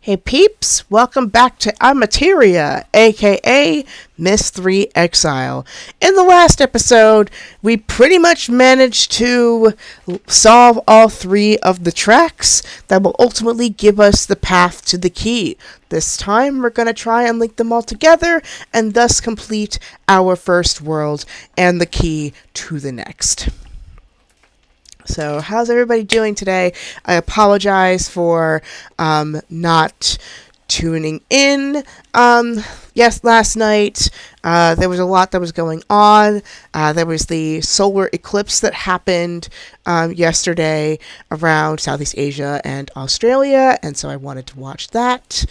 Hey peeps, welcome back to Amateria, aka Myst 3 Exile. In the last episode, we pretty much managed to solve all three of the tracks that will ultimately give us the path to the key. This time, we're going to try and link them all together and thus complete our first world and the key to the next. So, how's everybody doing today? I apologize for not tuning in. Yes, last night there was a lot that was going on. There was the solar eclipse that happened yesterday around Southeast Asia and Australia, and so I wanted to watch that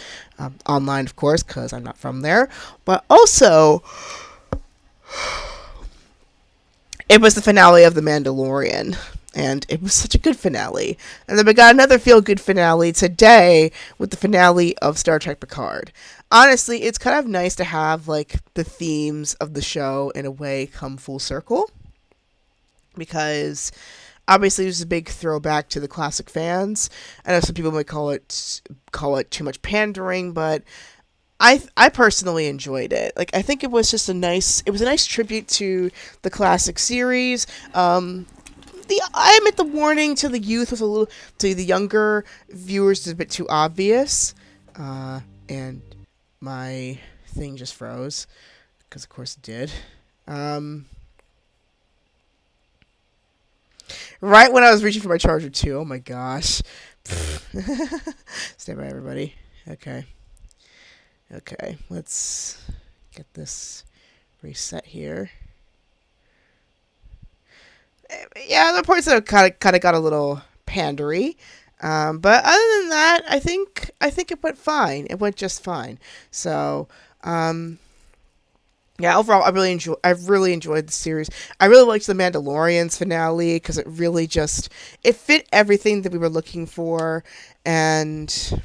online, of course, because I'm not from there. But also, it was the finale of The Mandalorian. And it was such a good finale. And then we got another feel-good finale today with the finale of Star Trek Picard. Honestly, it's kind of nice to have, like, the themes of the show, in a way, come full circle. Because, obviously, there's a big throwback to the classic fans. I know some people might call it too much pandering, but I personally enjoyed it. Like, I think it was just a nice tribute to the classic series. I admit the warning to the youth was to the younger viewers is a bit too obvious. And my thing just froze. Because of course it did. Right when I was reaching for my charger too. Oh my gosh. Stay by everybody. Okay, let's get this reset here. Yeah, the parts that kind of got a little pandery, but other than that, I think it went fine. It went just fine. So, yeah, overall, I really enjoyed the series. I really liked the Mandalorian's finale because it really it fit everything that we were looking for, and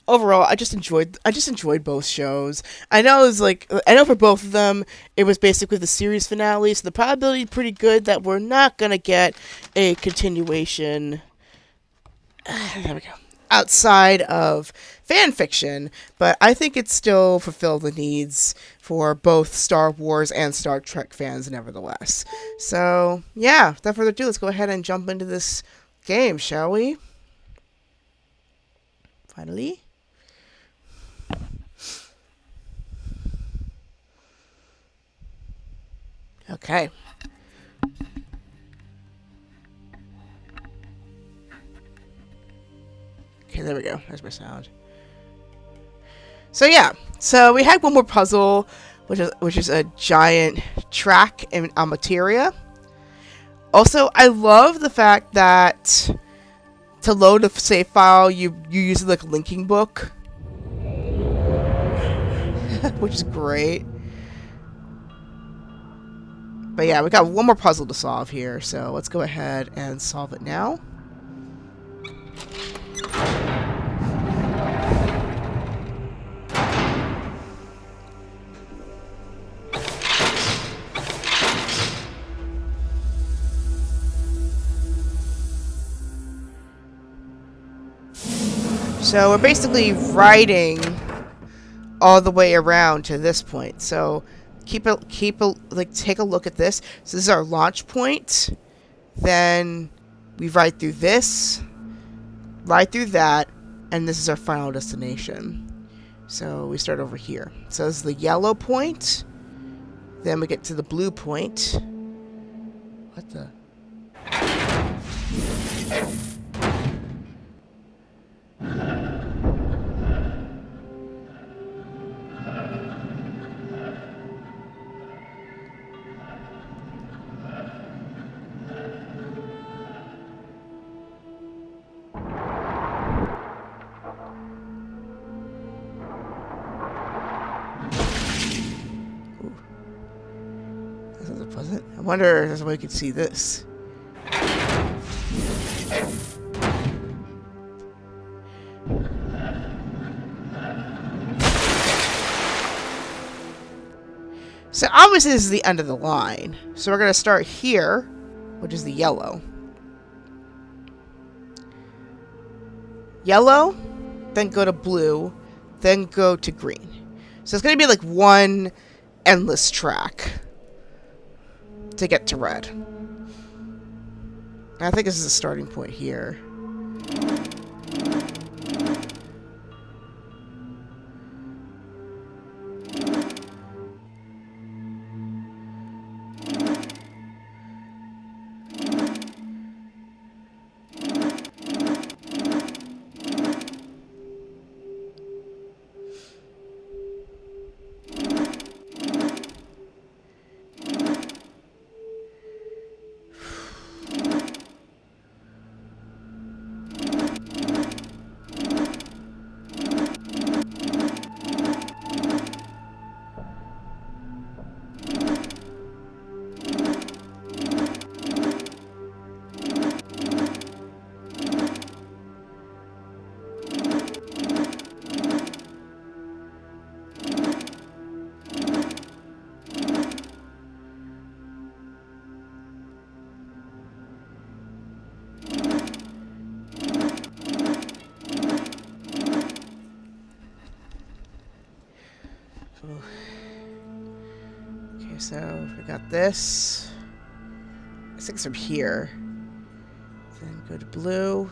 overall, I just enjoyed both shows. I know for both of them, it was basically the series finale, so the probability is pretty good that we're not gonna get a continuation. There we go. Outside of fan fiction, but I think it still fulfilled the needs for both Star Wars and Star Trek fans, nevertheless. So yeah, without further ado, let's go ahead and jump into this game, shall we? Finally. Okay. Okay, there we go. There's my sound. So yeah, so we had one more puzzle, which is a giant track in Amateria. Also, I love the fact that to load a save file, you use like a linking book, which is great. But yeah, we got one more puzzle to solve here, so let's go ahead and solve it now. So we're basically riding all the way around to this point. So take a look at this. So this is our launch point. Then we ride through this, ride through that, and this is our final destination. So we start over here. So this is the yellow point. Then we get to the blue point. What the? I wonder if there's a way we could see this. So obviously this is the end of the line. So we're going to start here, which is the yellow. yellow, then go to blue, then go to green. So it's going to be like one endless track to get to red. I think this is a starting point here. Okay, so we got this. I think it's from here. Then go to blue.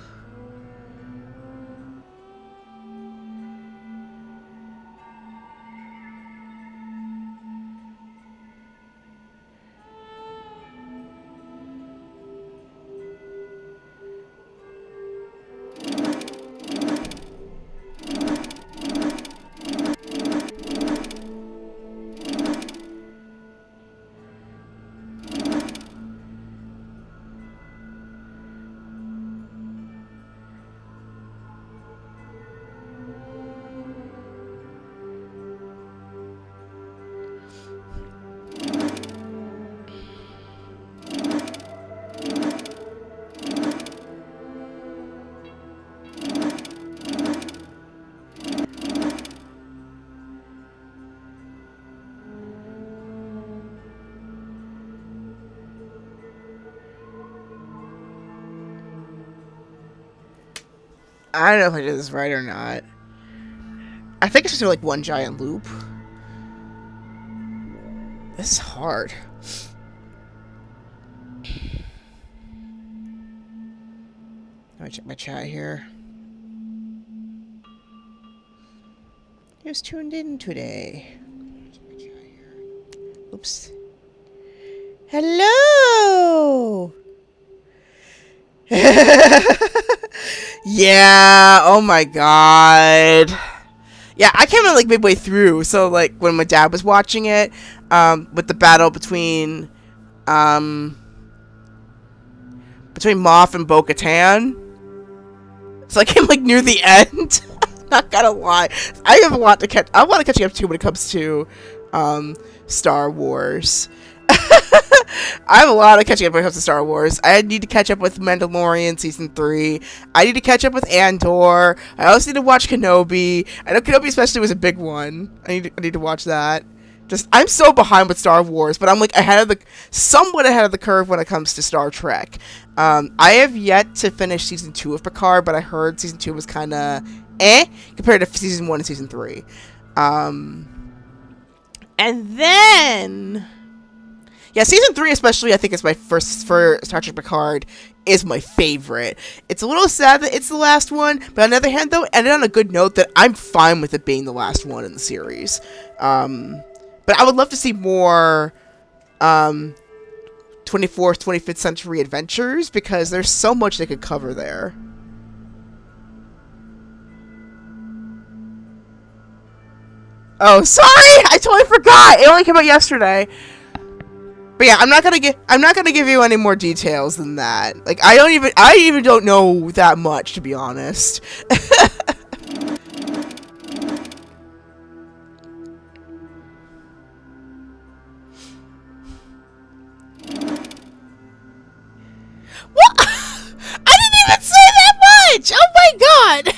I don't know if I did this right or not. I think it's just like one giant loop. This is hard. Let me check my chat here. Who's tuned in today? Oops. Hello! Yeah, oh my god. Yeah, I came in like midway through, so like when my dad was watching it, with the battle between Moff and Bo-Katan. So I came like near the end. Not gonna lie. I have a lot to catch. I want to catch up to when it comes to Star Wars. I have a lot of catching up when it comes to Star Wars. I need to catch up with Mandalorian Season 3. I need to catch up with Andor. I also need to watch Kenobi. I know Kenobi especially was a big one. I need to watch that. Just, I'm so behind with Star Wars, but I'm like somewhat ahead of the curve when it comes to Star Trek. I have yet to finish Season 2 of Picard, but I heard Season 2 was kind of compared to Season 1 and Season 3. And then... Yeah, Season 3 especially, I think is my first for Star Trek Picard, is my favorite. It's a little sad that it's the last one, but on the other hand, though, it ended on a good note that I'm fine with it being the last one in the series. But I would love to see more 24th, 25th century adventures, because there's so much they could cover there. Oh, sorry! I totally forgot! It only came out yesterday. But yeah, I'm not gonna give you any more details than that. Like, I even don't know that much, to be honest. What? I didn't even say that much! Oh my god!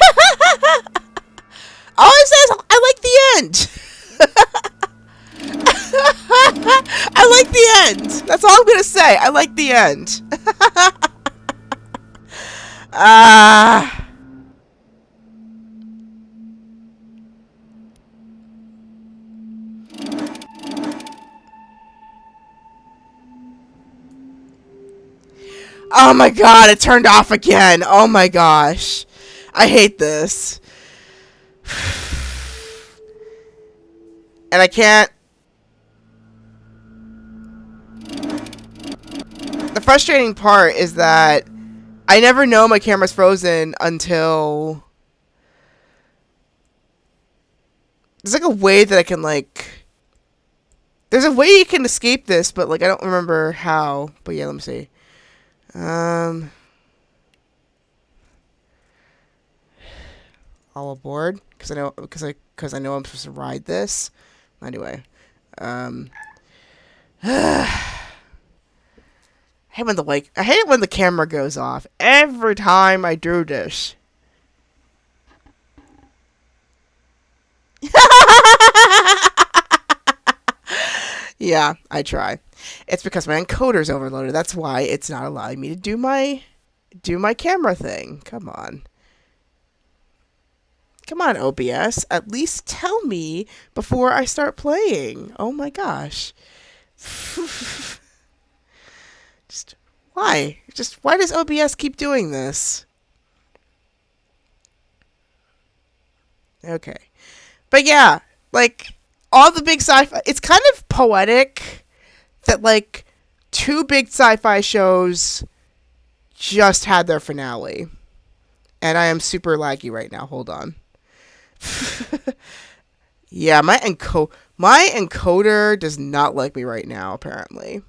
All I say is I like the end. I like the end. That's all I'm gonna say. I like the end. Oh my god, it turned off again. Oh my gosh. I hate this. And I can't... The frustrating part is that I never know my camera's frozen until... There's like a way that I can like... There's a way you can escape this, but like I don't remember how. But yeah, let me see. All aboard, because I know I'm supposed to ride this. Anyway, I hate when the camera goes off every time I do this. Yeah, I try. It's because my encoder's overloaded. That's why it's not allowing me to do my camera thing. Come on. Come on, OBS. At least tell me before I start playing. Oh my gosh. Why does OBS keep doing this? Okay. But yeah, like, all the big sci-fi... It's kind of poetic that, like, 2 big sci-fi shows just had their finale. And I am super laggy right now. Hold on. Yeah, my encoder does not like me right now, apparently.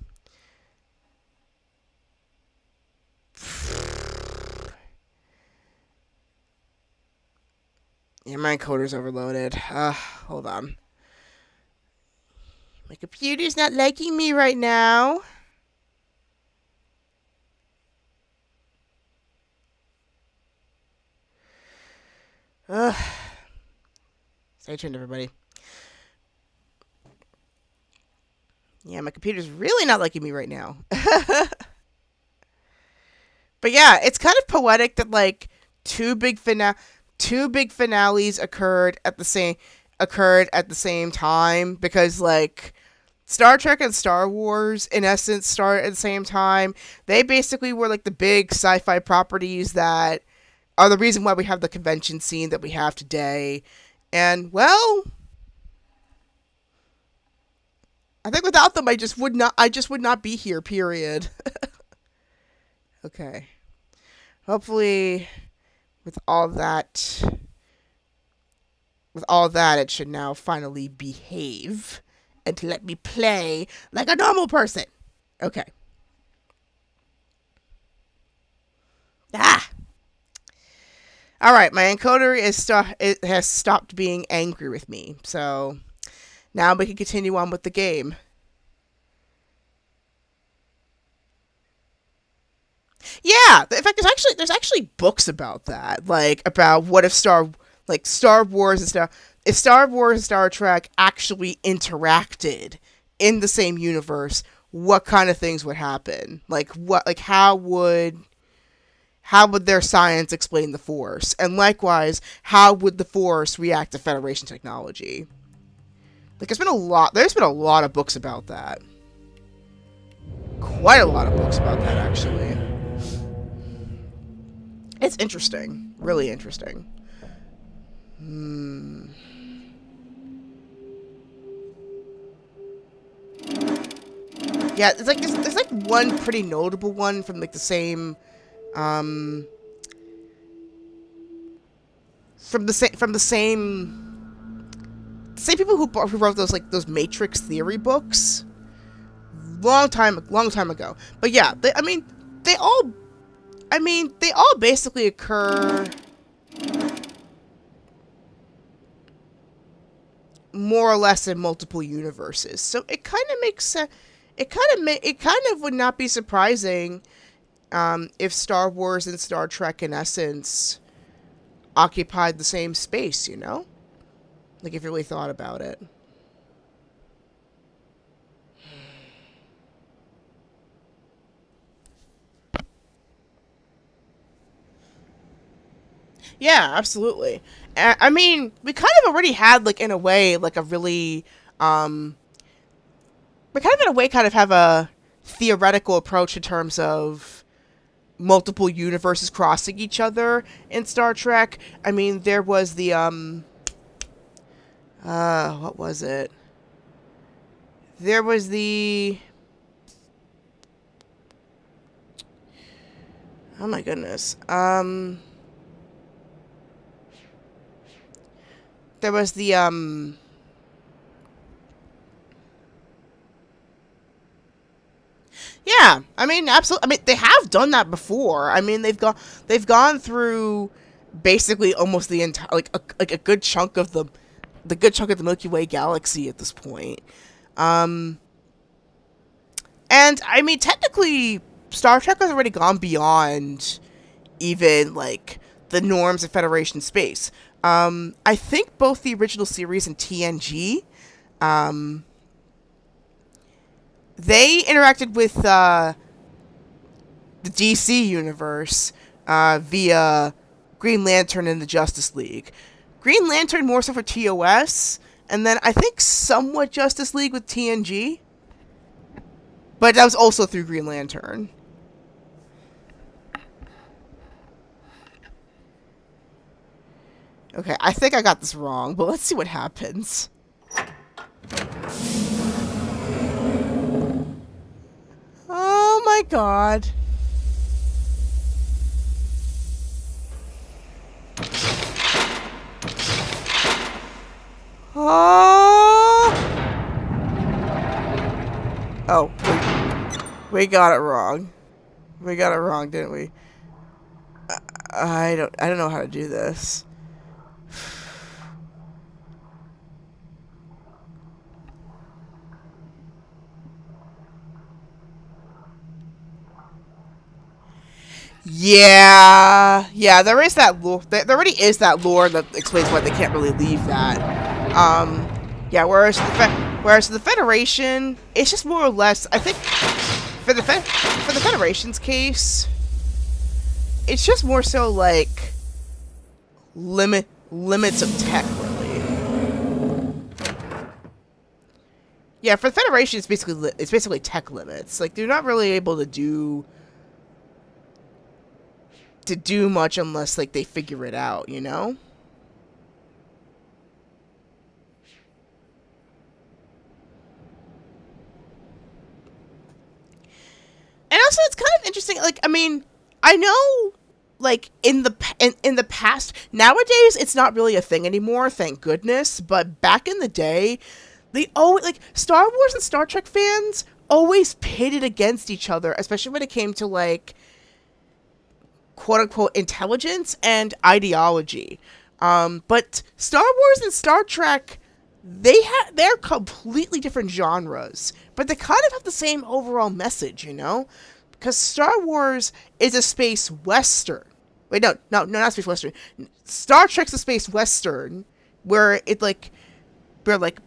Yeah, my encoder's overloaded. Hold on. My computer's not liking me right now. Stay tuned, everybody. Yeah, my computer's really not liking me right now. But yeah, it's kind of poetic that like two big finales occurred at the same time, because like Star Trek and Star Wars in essence started at the same time. They basically were like the big sci-fi properties that are the reason why we have the convention scene that we have today. And well, I think without them I just would not be here, period. Okay. Hopefully with all that it should now finally behave and to let me play like a normal person. Okay. Alright, my encoder has stopped being angry with me. So now we can continue on with the game. Yeah, in fact, there's actually books about that, like about what if Star Wars and Star Trek actually interacted in the same universe, what kind of things would happen? How would their science explain the Force? And likewise, how would the Force react to Federation technology? Like, there's been a lot of books about that. Quite a lot of books about that, actually. It's interesting. Really interesting. Yeah, there's like one pretty notable one from like the same from the same people who wrote those Matrix theory books long time ago. But yeah, they all basically occur more or less in multiple universes. So it kind of makes sense. It kind of would not be surprising if Star Wars and Star Trek, in essence, occupied the same space, you know? Like, if you really thought about it. Yeah, absolutely. I mean, we kind of already had, like, in a way, like, a really, we kind of, in a way, kind of have a theoretical approach in terms of multiple universes crossing each other in Star Trek. I mean, there was the what was it? There was the, oh my goodness. There was the yeah, I mean, absolutely. I mean, they have done that before. I mean, they've gone through basically almost the entire, like a good chunk of the good chunk of the Milky Way galaxy at this point. Um, and I mean, technically, Star Trek has already gone beyond even like the norms of Federation space. I think both the original series and TNG, um, they interacted with the DC universe via Green Lantern and the Justice League. Green Lantern more so for TOS, and then I think somewhat Justice League with TNG, but that was also through Green Lantern. Okay, I think I got this wrong, but let's see what happens. Oh my god. Oh. Oh. We got it wrong. We got it wrong, didn't we? I don't know how to do this. Yeah, there is that lore. There already is that lore that explains why they can't really leave that. Yeah. Whereas the Federation, it's just more or less. I think for the Federation's case, it's just more so like limits of tech, really. Yeah, for the Federation, it's basically tech limits. Like they're not really able to do much unless like they figure it out, you know? And also it's kind of interesting, like, I mean, I know like in the past, nowadays it's not really a thing anymore, thank goodness, but back in the day, they always, like, Star Wars and Star Trek fans always pitted against each other, especially when it came to like quote-unquote intelligence and ideology. But Star Wars and Star Trek, they're completely different genres, but they kind of have the same overall message, you know? Because Star Wars is a space western. Wait, no, not space western. Star Trek's a space western, where it like, where like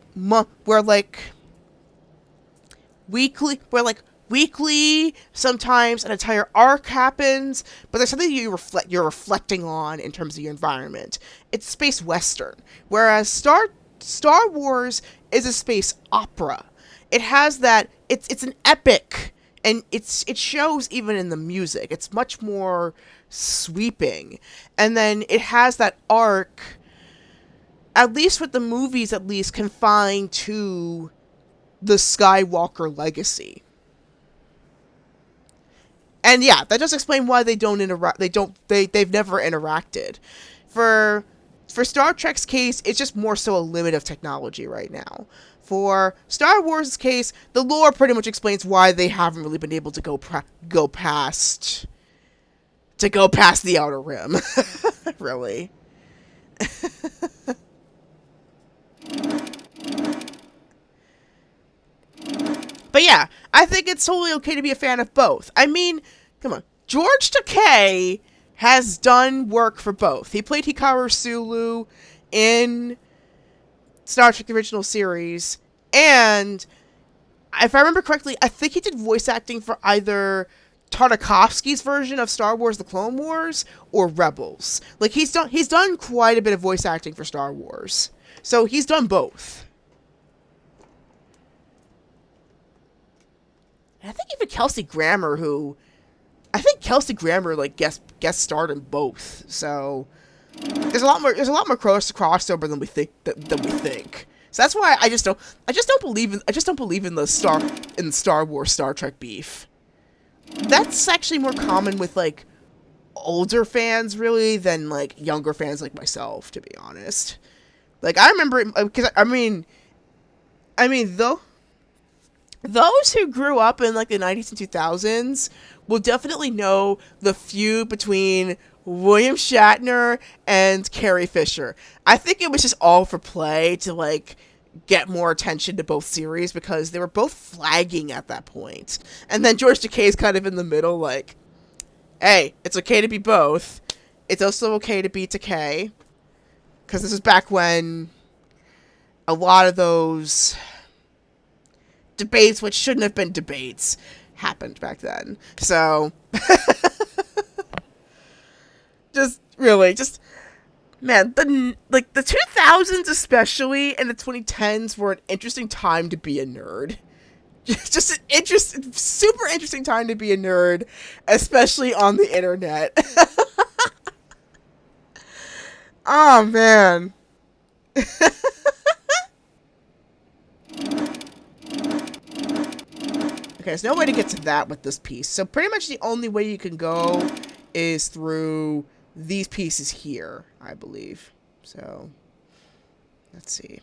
weekly, sometimes an entire arc happens, but there's something you're reflecting on in terms of your environment. It's space western, whereas Star Wars is a space opera. It has that, it's an epic, and it shows even in the music. It's much more sweeping, and then it has that arc, at least with the movies, at least confined to the Skywalker legacy. And yeah, that does explain why they've never interacted. For Star Trek's case, it's just more so a limit of technology right now. For Star Wars' case, the lore pretty much explains why they haven't really been able to go past the Outer Rim. Really. But yeah, I think it's totally okay to be a fan of both. I mean, come on. George Takei has done work for both. He played Hikaru Sulu in Star Trek: The Original Series, and if I remember correctly, I think he did voice acting for either Tartakovsky's version of Star Wars: The Clone Wars or Rebels. Like he's done quite a bit of voice acting for Star Wars. So he's done both. I think even Kelsey Grammer, who I think Kelsey Grammer like guest starred in both. So there's a lot more crossover than we think. So that's why I just don't believe in the Star Wars Star Trek beef. That's actually more common with like older fans really than like younger fans like myself, to be honest. Like I remember, because I mean though. Those who grew up in like the 90s and 2000s will definitely know the feud between William Shatner and Carrie Fisher. I think it was just all for play to like get more attention to both series because they were both flagging at that point. And then George Takei's kind of in the middle like, hey, it's okay to be both. It's also okay to be Takei. Because this is back when a lot of those debates, which shouldn't have been debates, happened back then. So, man, the 2000s especially and the 2010s were an interesting time to be a nerd. Just an super interesting time to be a nerd, especially on the internet. Oh, man. Okay, there's no way to get to that with this piece. So pretty much the only way you can go is through these pieces here, I believe. So, let's see.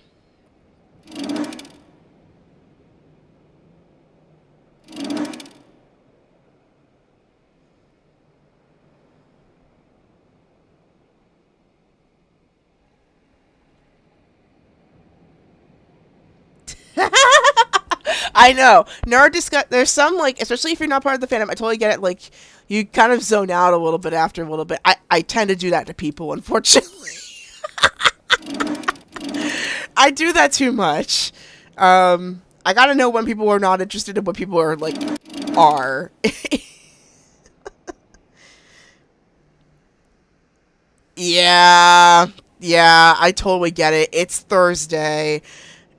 I know. There's some, like, especially if you're not part of the fandom, I totally get it, like, you kind of zone out a little bit after a little bit. I tend to do that to people, unfortunately. I do that too much. I gotta know when people are not interested and when people are, like, are. Yeah, I totally get it. It's Thursday.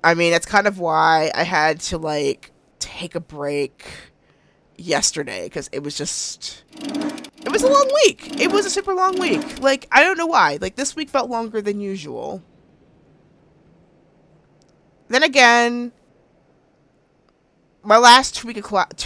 I mean, that's kind of why I had to, like, take a break yesterday, because it was a long week. It was a super long week. Like, I don't know why. Like, this week felt longer than usual. Then again, my last 2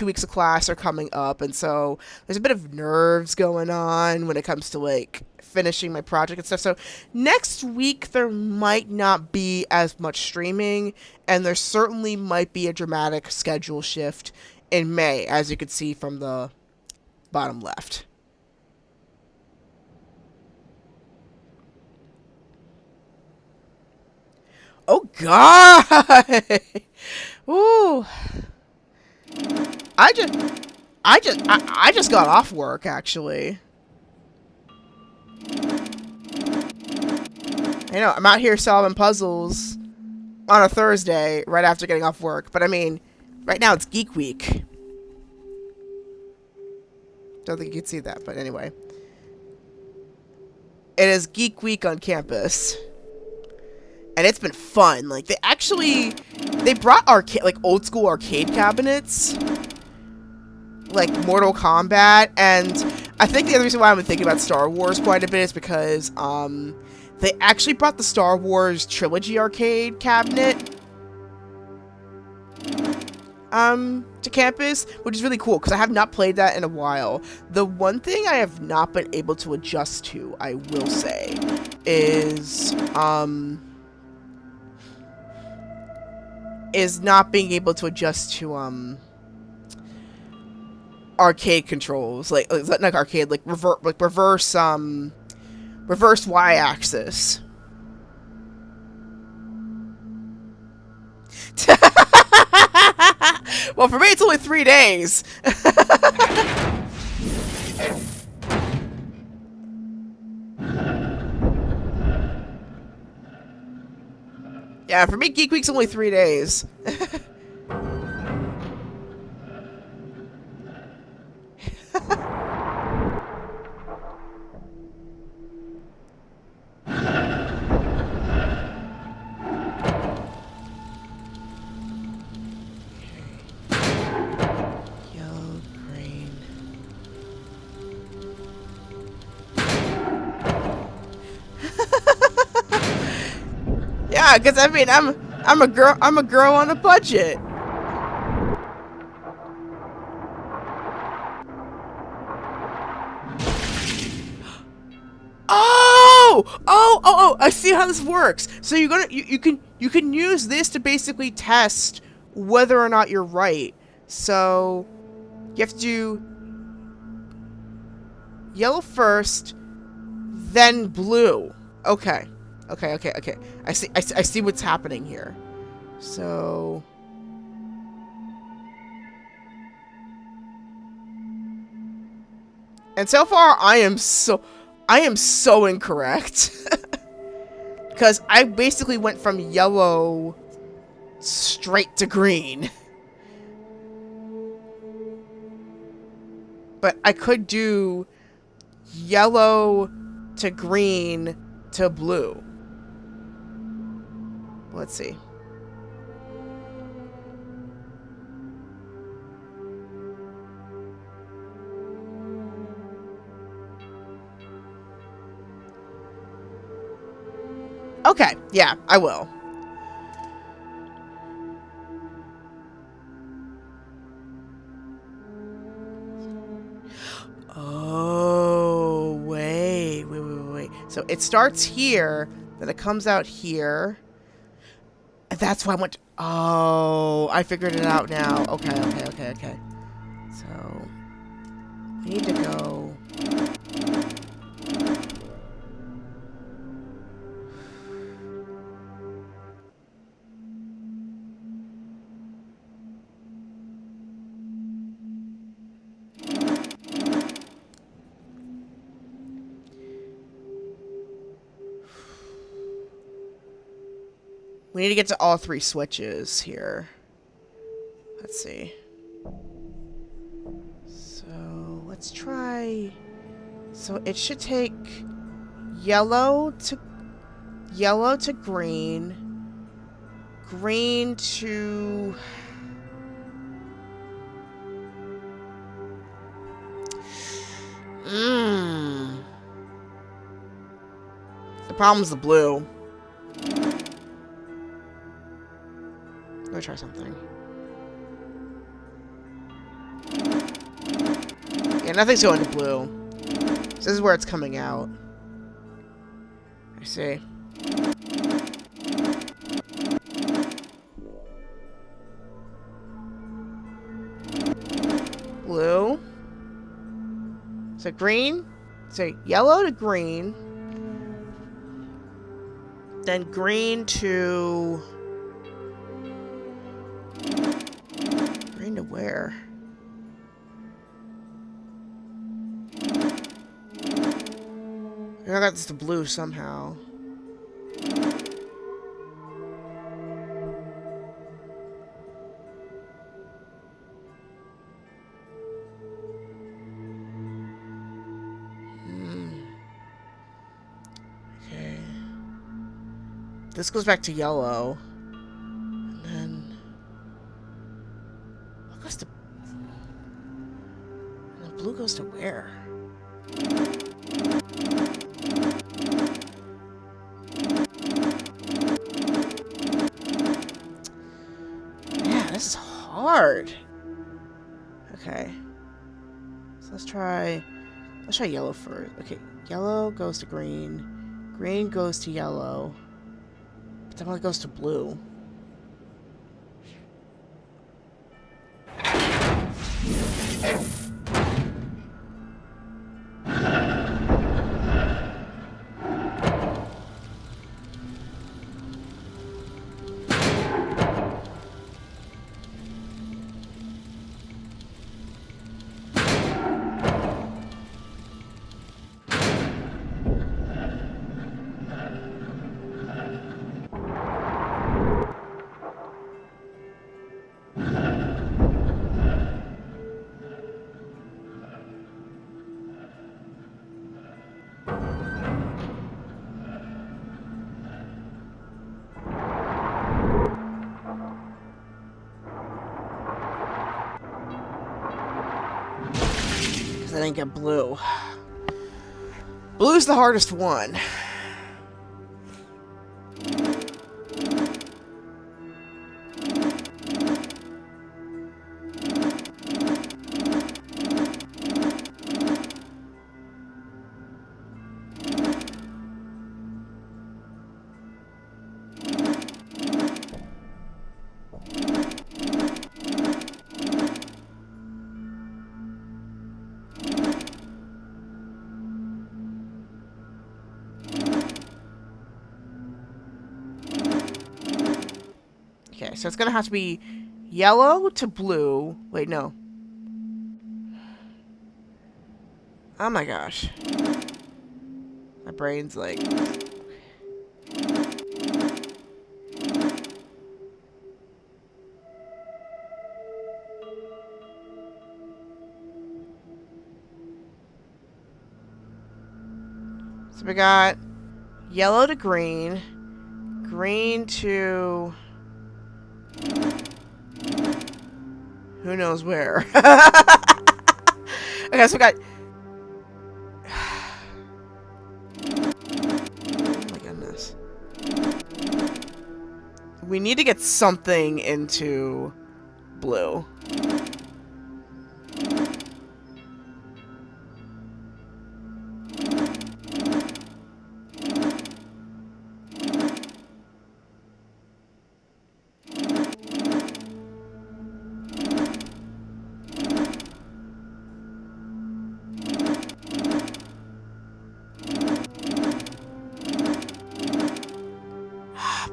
weeks of class are coming up, and so there's a bit of nerves going on when it comes to, like, finishing my project and stuff. So next week there might not be as much streaming, and there certainly might be a dramatic schedule shift in May, as you can see from the bottom left. Oh God! Ooh. I just got off work, actually. I know, I'm out here solving puzzles on a Thursday right after getting off work. But I mean, right now it's Geek Week. Don't think you can see that, but anyway. It is Geek Week on campus. And it's been fun. Like, they brought old school arcade cabinets. Like Mortal Kombat. And I think the other reason why I've been thinking about Star Wars quite a bit is because, they actually brought the Star Wars Trilogy arcade cabinet to campus, which is really cool because I have not played that in a while. The one thing I have not been able to adjust to, I will say, is not being able to adjust to arcade controls, like not arcade, like reverse y-axis. Well, for me, it's only 3 days. Yeah, for me, Geek Week's only 3 days. Yeah, because I mean, I'm a girl on a budget. Oh! I see how this works. So you're gonna you can use this to basically test whether or not you're right. So you have to do yellow first, then blue. Okay. I see what's happening here. So and so far I am so incorrect. Because I basically went from yellow straight to green. But I could do yellow to green to blue. Let's see. Okay, yeah, I will. Oh, wait. So it starts here, then it comes out here. And that's why I went to, oh, I figured it out now. Okay. So, we need to go. We need to get to all three switches here. Let's see. So, let's try. So, it should take yellow to green, green to the problem's the blue. Let me try something. Yeah, nothing's going to blue. This is where it's coming out. I see. Blue. So green. So yellow to green. Then green to... Green to where? I got this to blue somehow. Okay. This goes back to yellow. And then... What goes to... And then blue goes to where? This is hard. Okay. So let's try yellow first. Okay, yellow goes to green. Green goes to yellow. But then it goes to blue. I didn't get blue. Blue's the hardest one. Okay, so it's gonna have to be yellow to blue. Wait, no. Oh my gosh. My brain's like... So we got yellow to green, green to... who knows where. Okay, so we got... oh my goodness. We need to get something into blue.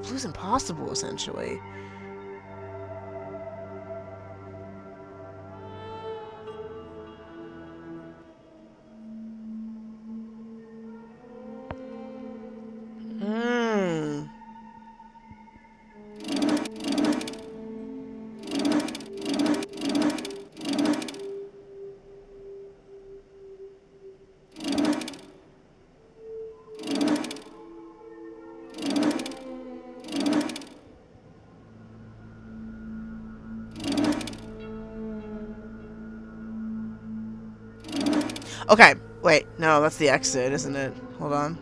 Blue's impossible, essentially. Okay, wait, no, that's the exit, isn't it? Hold on.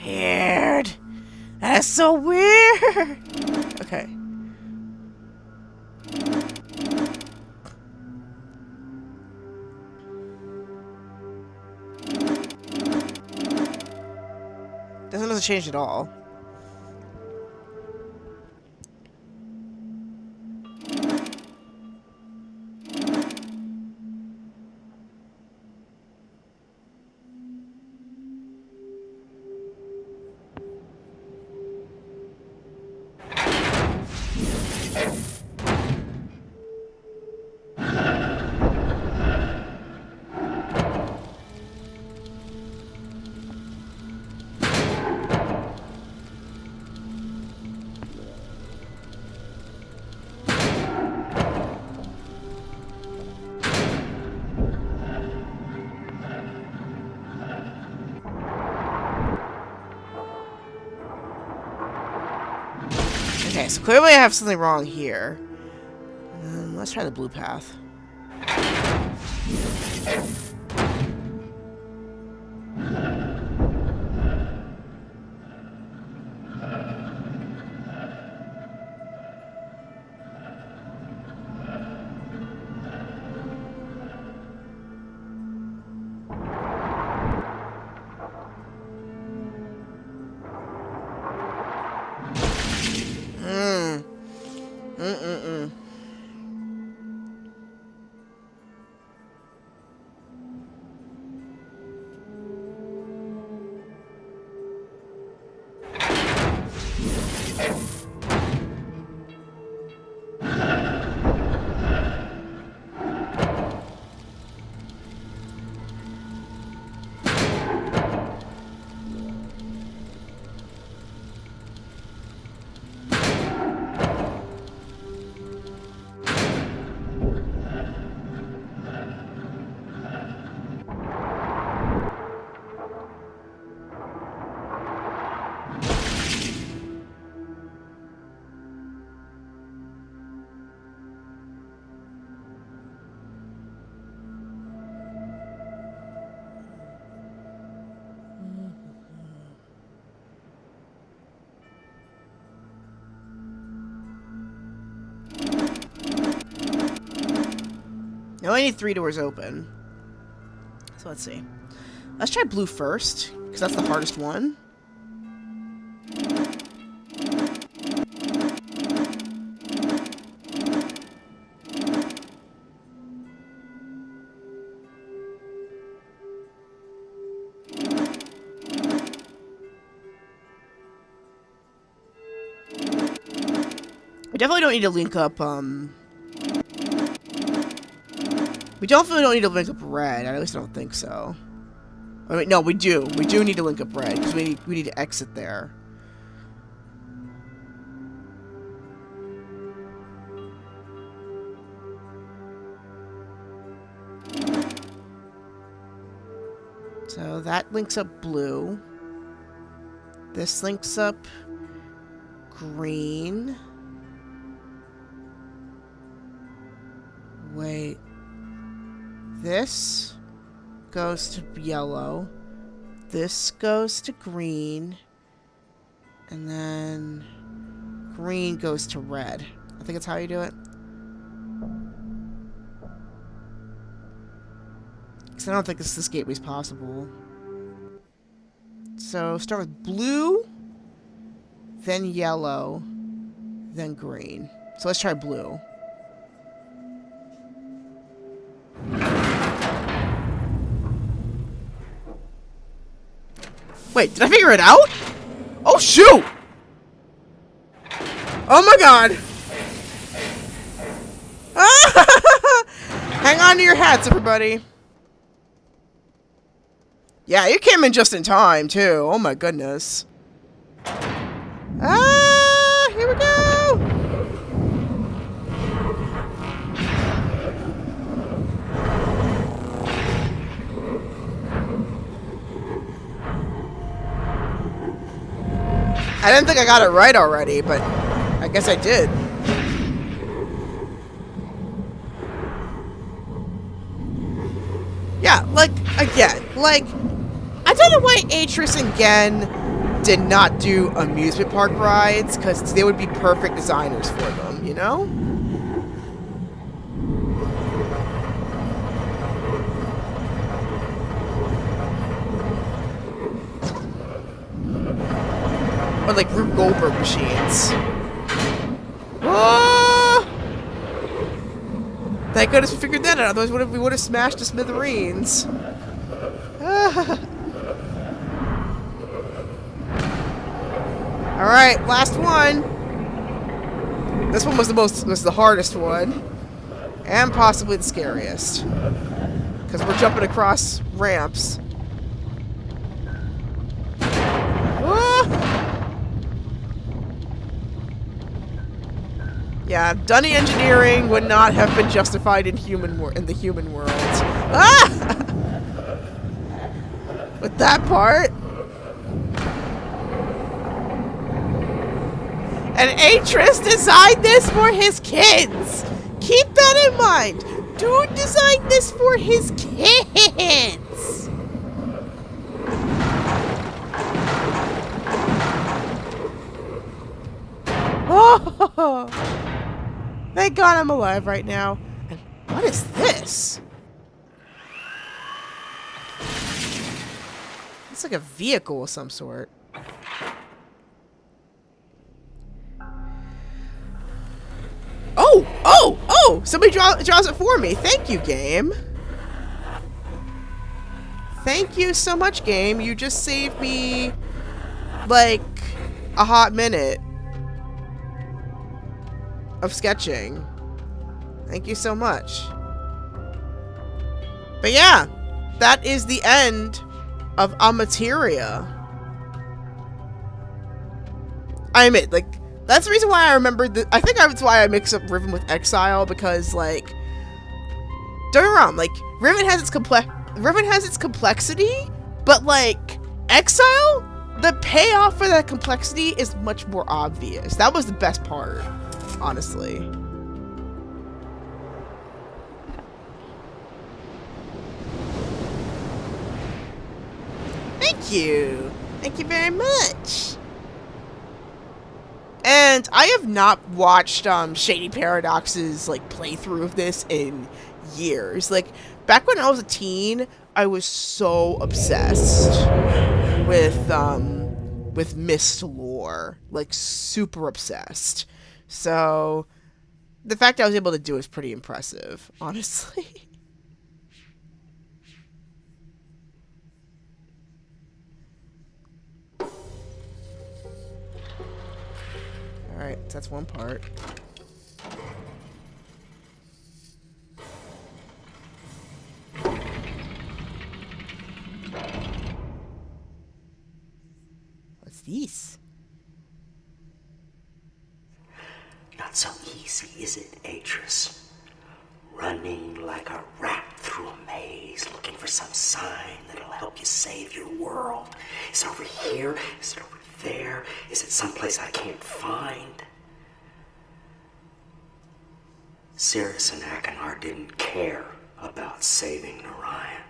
Weird. That's so weird. Okay. Doesn't change at all. Okay, so clearly I have something wrong here. Let's try the blue path. Now I need 3 doors open. So let's see. Let's try blue first, because that's the hardest one. We definitely don't need to link up, we definitely don't need to link up red. At least I don't think so. I mean, no, we do. We do need to link up red, because we need to exit there. So that links up blue. This links up green. Wait. This goes to yellow. This goes to green. And then green goes to red. I think that's how you do it. Because I don't think this gateway's possible. So start with blue, then yellow, then green. So let's try blue. Wait, did I figure it out? Oh, shoot! Oh my god! Hang on to your hats, everybody. Yeah, you came in just in time, too. Oh my goodness. Ah, here we go! I didn't think I got it right already, but I guess I did. Yeah, like, again, like, I don't know why Atris and Gen did not do amusement park rides, because they would be perfect designers for them, you know? Or like Rube Goldberg machines. Oh! Thank goodness we figured that out, otherwise we would have smashed the smithereens. Alright, last one. This one was the hardest one. And possibly the scariest. Because we're jumping across ramps. Yeah, Dunny engineering would not have been justified in the human world. Ah! With that part. And Atris designed this for his kids. Keep that in mind. Dude designed this for his kids. Oh. Thank God I'm alive right now. And what is this? It's like a vehicle of some sort. Oh! Somebody draws it for me. Thank you, game. Thank you so much, game. You just saved me, like, a hot minute of sketching. Thank you so much. But yeah, that is the end of Amateria. I admit, like, that's the reason why I remembered I think that's why I mix up Riven with Exile, because, like, don't get me wrong, like, Riven has its complexity, but, like, Exile, the payoff for that complexity is much more obvious. That was the best part, honestly. Thank you. Thank you very much. And I have not watched Shady Paradox's, like, playthrough of this in years. Like, back when I was a teen, I was so obsessed with Myst lore. Like, super obsessed. So, the fact I was able to do is pretty impressive, honestly. Alright, so that's one part. What's this? Not so easy, is it, Atris? Running like a rat through a maze, looking for some sign that'll help you save your world. Is it over here? Is it over there? Is it someplace I can't find? Cirrus and Achenar didn't care about saving Narayan.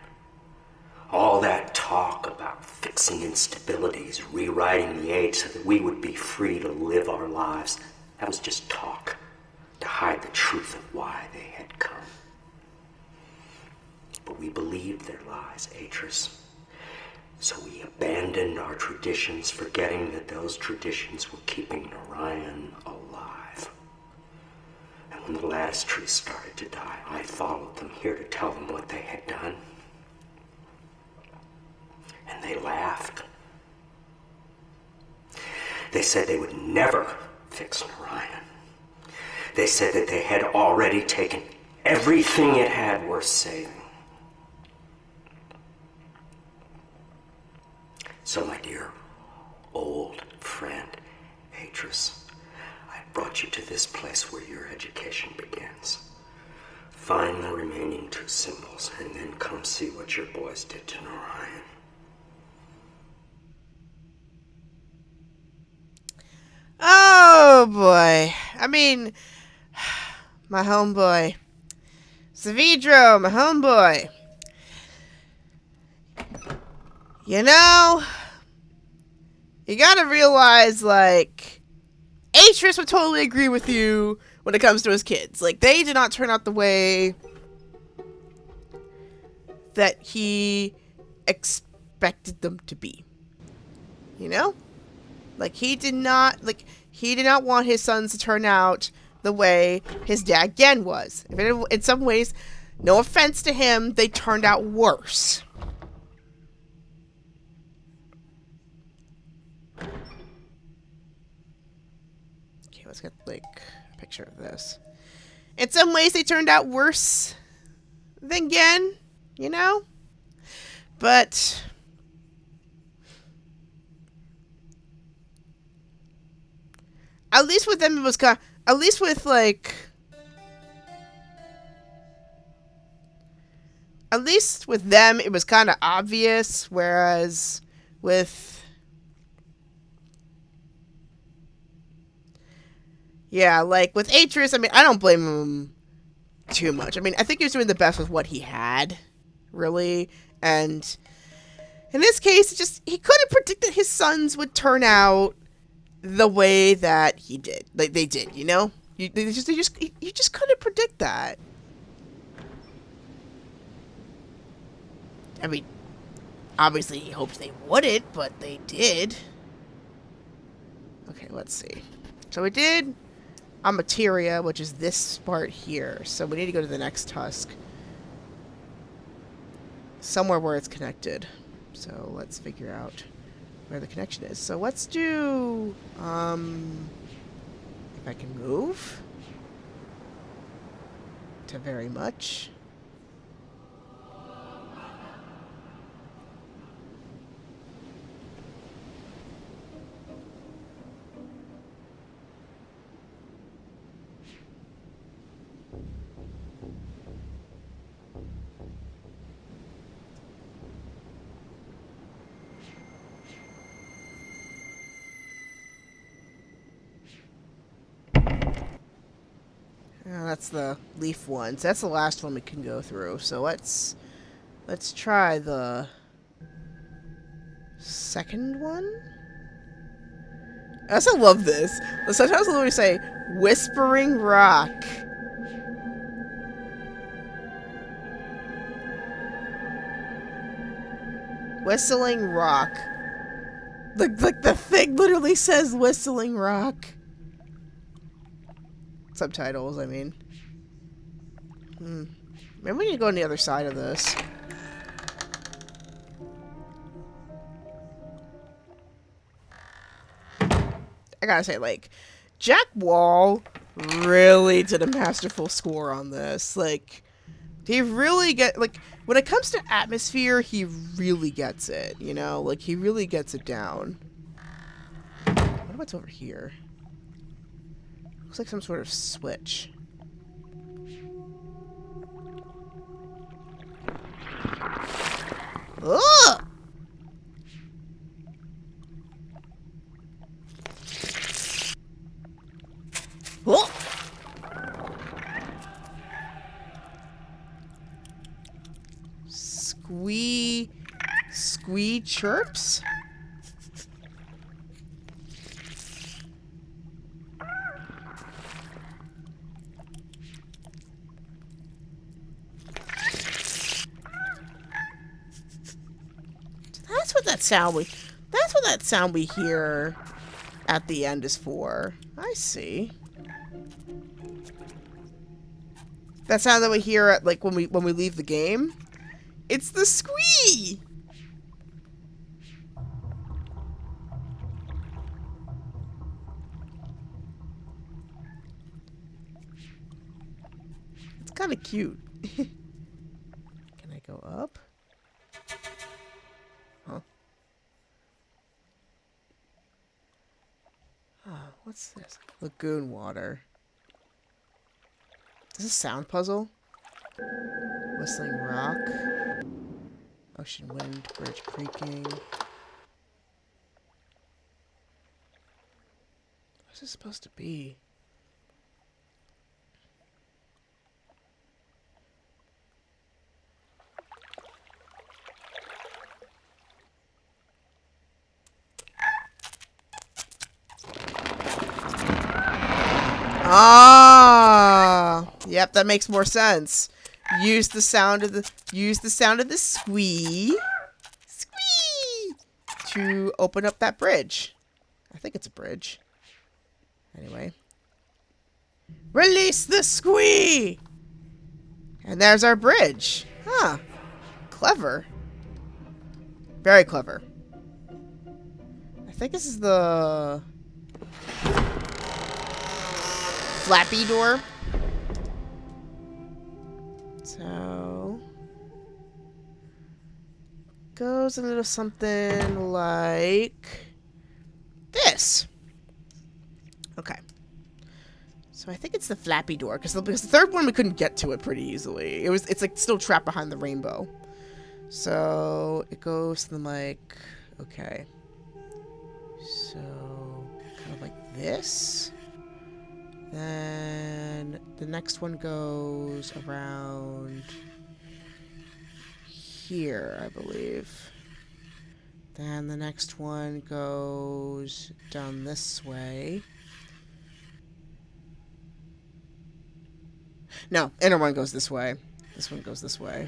All that talk about fixing instabilities, rewriting the age so that we would be free to live our lives, that was just talk to hide the truth of why they had come. But we believed their lies, Atris. So we abandoned our traditions, forgetting that those traditions were keeping Narayan alive. And when the lattice trees started to die, I followed them here to tell them what they had done. And they laughed. They said they would never fix Narayan. They said that they had already taken everything it had worth saving. So, my dear old friend, Atris, I brought you to this place where your education begins. Find the remaining 2 symbols, and then come see what your boys did to Narayan. Oh, boy. I mean, my homeboy. Savidro, my homeboy. You know, you gotta realize, like, Atris would totally agree with you when it comes to his kids. Like, they did not turn out the way that he expected them to be. You know? Like, he did not want his sons to turn out the way his dad Gen was. In some ways, no offense to him, they turned out worse. Okay, let's get, like, a picture of this. In some ways, they turned out worse than Gen, you know? But at least with them, it was kind of, at least with, like, at least with them, it was kind of obvious, whereas with, yeah, like, with Atris, I mean, I don't blame him too much. I mean, I think he was doing the best with what he had, really, and in this case, he couldn't predict that his sons would turn out the way that he did. Like, they did, you know? You just couldn't predict that. I mean, obviously he hoped they wouldn't, but they did. Okay, let's see. So we did Amateria, which is this part here. So we need to go to the next tusk. Somewhere where it's connected. So let's figure out where the connection is. So let's do, if I can move to very much. That's the leaf one. So that's the last one we can go through. So let's try the second one. I also love this. Sometimes I literally say Whispering Rock. Whistling Rock. Like the thing literally says Whistling Rock. Subtitles, I mean. Maybe we need to go on the other side of this. I gotta say, like, Jack Wall really did a masterful score on this. Like, he really like, when it comes to atmosphere, he really gets it, you know? Like, he really gets it down. What what's over here? Looks like some sort of switch. Ugh! Oh! Squee chirps? That's what that sound we hear at the end is for. I see. That sound that we hear at, like, when we leave the game. It's the squee! It's kind of cute. Can I go up? Huh. Oh, what's this? Lagoon water. Is this a sound puzzle? Whistling rock. Ocean wind, bridge creaking. What's this supposed to be? Ah, yep, that makes more sense. Use the sound of the squee to open up that bridge. I think it's a bridge. Anyway, release the squee, and there's our bridge. Huh? Clever. Very clever. I think this is the flappy door. So goes a little something like this. Okay. So I think it's the flappy door because the third one we couldn't get to it pretty easily. It's like still trapped behind the rainbow. So it goes something like, okay. So kind of like this. Then the next one goes around here, I believe. Then the next one goes down this way. No, inner one goes this way. This one goes this way.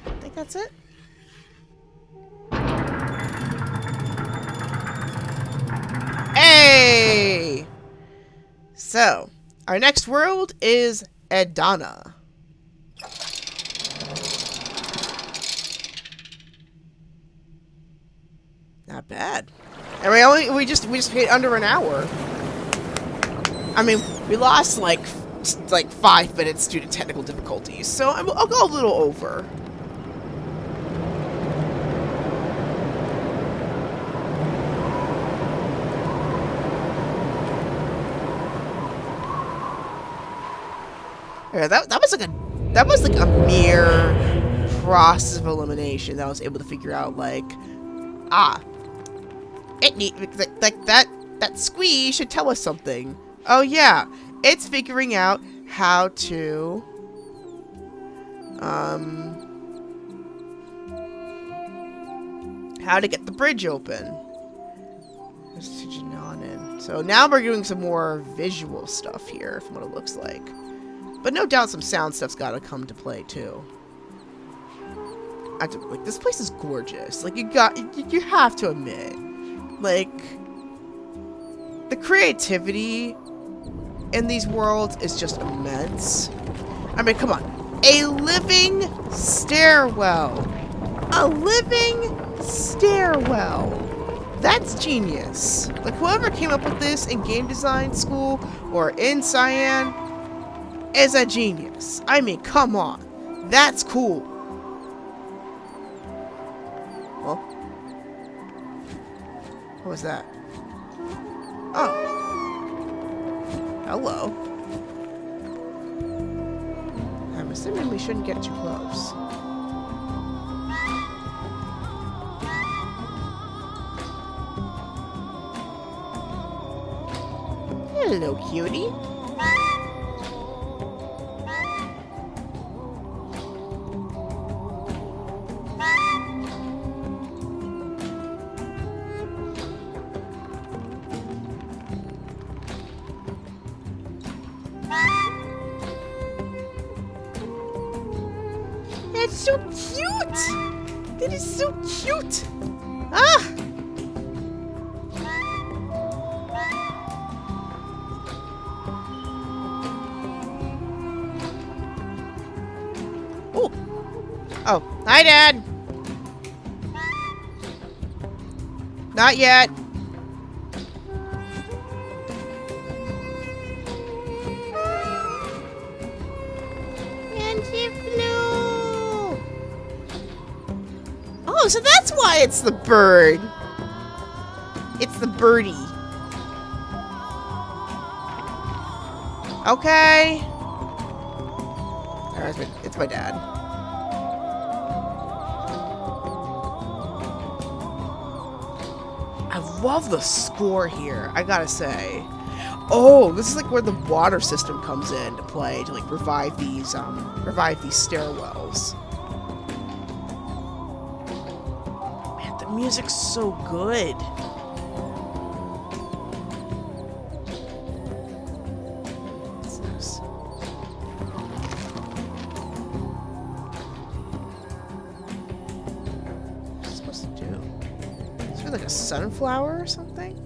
I think that's it. Hey! So, our next world is Edana. Not bad. And we just hit under an hour. I mean, we lost like 5 minutes due to technical difficulties, so I'll go a little over. Yeah, that was like a mere process of elimination that I was able to figure out, like, that squee should tell us something. Oh yeah, it's figuring out how to get the bridge open. There's Janonin. So now we're doing some more visual stuff here from what it looks like. But no doubt some sound stuff's got to come to play too. Like, this place is gorgeous. Like, you have to admit, like, the creativity in these worlds is just immense. I mean, come on. A living stairwell. A living stairwell. That's genius. Like, whoever came up with this in game design school or in Cyan is a genius. I mean, come on. That's cool. Well, what was that? Oh. Hello. I'm assuming we shouldn't get too close. Hello, cutie. That's so cute! That is so cute! Ah! Oh! Oh, hi, Dad! Not yet. Oh, so that's why it's the bird. It's the birdie. Okay. Alright, it's my dad. I love the score here, I gotta say. Oh, this is like where the water system comes into play to like revive these stairwells. Man, the music's so good. What's this? What's it supposed to do? Is it like a sunflower or something?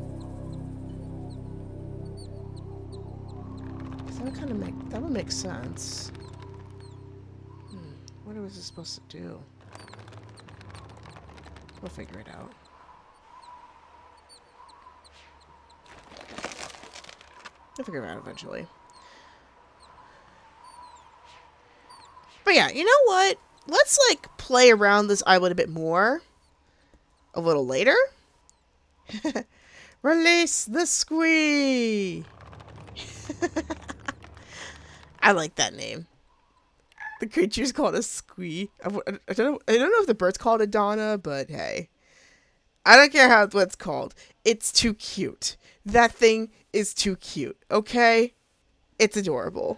That would make sense. What was it supposed to do? We'll figure it out. We'll figure it out eventually. But yeah, you know what? Let's like play around this island a bit more. A little later. Release the squee! I like that name. The creature's called a squee. I don't know if the bird's called a Donna, but hey. I don't care what it's called. It's too cute. That thing is too cute, okay? It's adorable.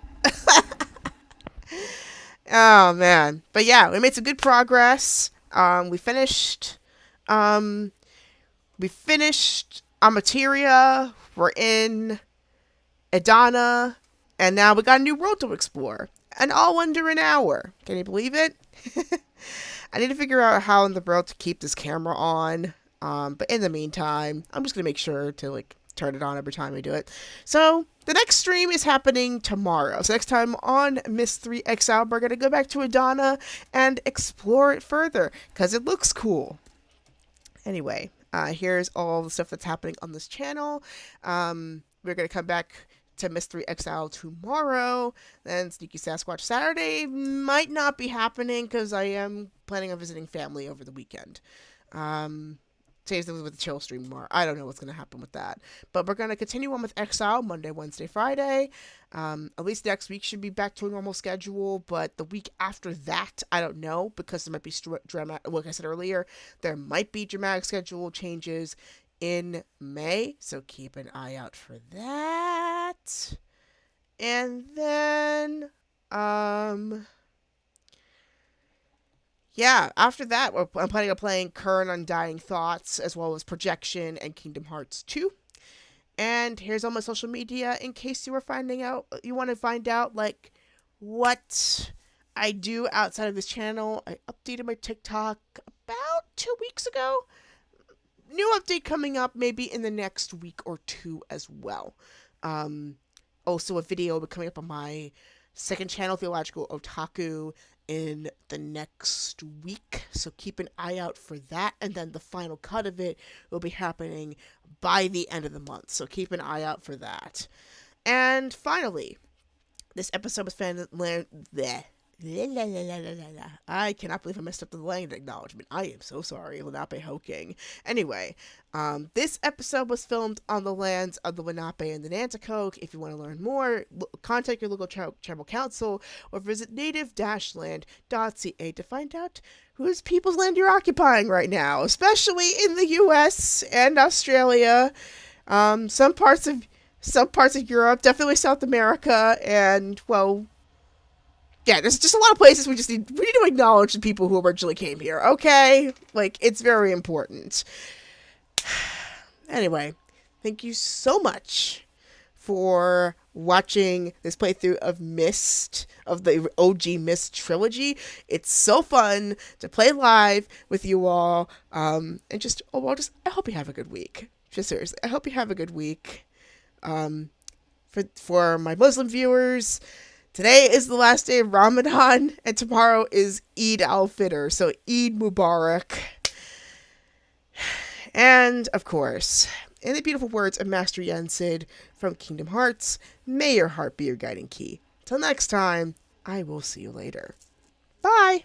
Oh, man. But yeah, we made some good progress. We finished Amateria. We're in Edana. And now we got a new world to explore. And all under an hour. Can you believe it? I need to figure out how in the world to keep this camera on. But in the meantime, I'm just going to make sure to like turn it on every time we do it. So the next stream is happening tomorrow. So next time on Myst 3 Exile, we're going to go back to Edana and explore it further. Because it looks cool. Anyway, here's all the stuff that's happening on this channel. We're going to come back to Myst 3 Exile tomorrow. Then Sneaky Sasquatch Saturday might not be happening because I am planning on visiting family over the weekend. Same thing with the chill stream tomorrow. I don't know what's going to happen with that. But we're going to continue on with Exile Monday, Wednesday, Friday. At least next week should be back to a normal schedule. But the week after that, I don't know because there might be dramatic. Like I said earlier, there might be dramatic schedule changes in May, so keep an eye out for that. And then yeah, after that I'm planning on playing Current Undying Thoughts as well as Projection and Kingdom Hearts 2. And here's all my social media in case you want to find out like what I do outside of this channel. I updated my TikTok about 2 weeks ago. New update coming up maybe in the next week or two as well. Also, a video will be coming up on my second channel, Theological Otaku, in the next week. So keep an eye out for that. And then the final cut of it will be happening by the end of the month. So keep an eye out for that. And finally, this episode was I cannot believe I messed up the land acknowledgement. I am so sorry, Lenape Hoking. Anyway, this episode was filmed on the lands of the Lenape and the Nanticoke. If you want to learn more, contact your local tribal council or visit native-land.ca to find out whose people's land you're occupying right now, especially in the U.S. and Australia, some parts of Europe, definitely South America, and well. Yeah, there's just a lot of places we need to acknowledge the people who originally came here, okay? Like, it's very important. Anyway, thank you so much for watching this playthrough of Myst, of the OG Myst trilogy. It's so fun to play live with you all, and I hope you have a good week. Just seriously, I hope you have a good week. For my Muslim viewers, today is the last day of Ramadan, and tomorrow is Eid al-Fitr, so Eid Mubarak. And, of course, in the beautiful words of Master Yensid from Kingdom Hearts, may your heart be your guiding key. Till next time, I will see you later. Bye!